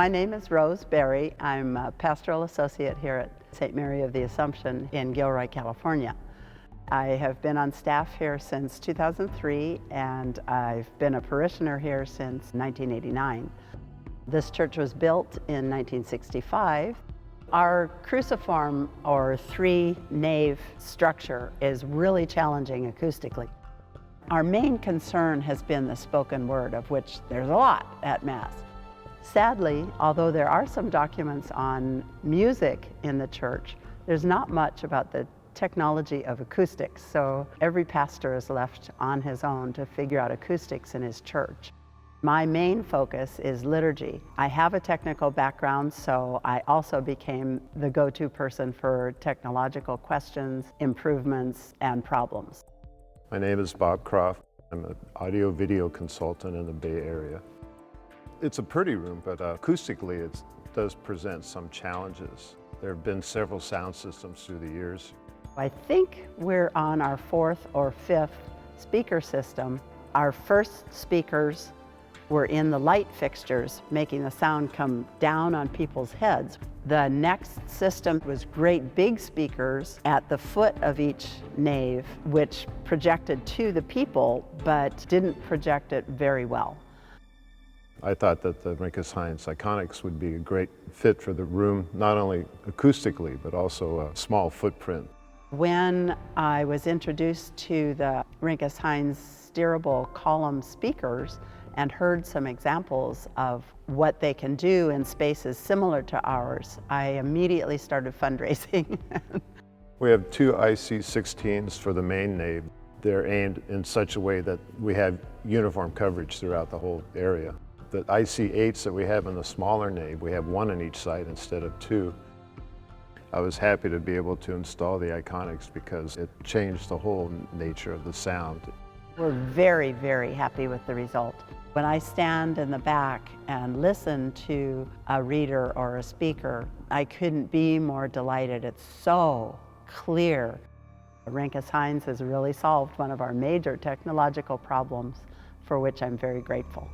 My name is Rose Berry. I'm a pastoral associate here at St. Mary of the Assumption in Gilroy, California. I have been on staff here since 2003, and I've been a parishioner here since 1989. This church was built in 1965. Our cruciform, or three-nave structure, is really challenging acoustically. Our main concern has been the spoken word, of which there's a lot at Mass. Sadly, although there are some documents on music in the church, there's not much about the technology of acoustics, so every pastor is left on his own to figure out acoustics in his church. My main focus is liturgy. I have a technical background, so I also became the go-to person for technological questions, improvements, and problems. My name is Bob Croft. I'm an audio-video consultant in the Bay Area. It's a pretty room, but acoustically it does present some challenges. There have been several sound systems through the years. I think we're on our fourth or fifth speaker system. Our first speakers were in the light fixtures, making the sound come down on people's heads. The next system was great big speakers at the foot of each nave, which projected to the people, but didn't project it very well. I thought that the Renkus-Heinz ICONYX would be a great fit for the room, not only acoustically, but also a small footprint. When I was introduced to the Renkus-Heinz steerable column speakers and heard some examples of what they can do in spaces similar to ours, I immediately started fundraising. We have two IC16s for the main nave. They're aimed in such a way that we have uniform coverage throughout the whole area. The IC8s that we have in the smaller nave, we have one on each side instead of two. I was happy to be able to install the ICONYX because it changed the whole nature of the sound. We're very, very happy with the result. When I stand in the back and listen to a reader or a speaker, I couldn't be more delighted. It's so clear. Renkus-Heinz has really solved one of our major technological problems, for which I'm very grateful.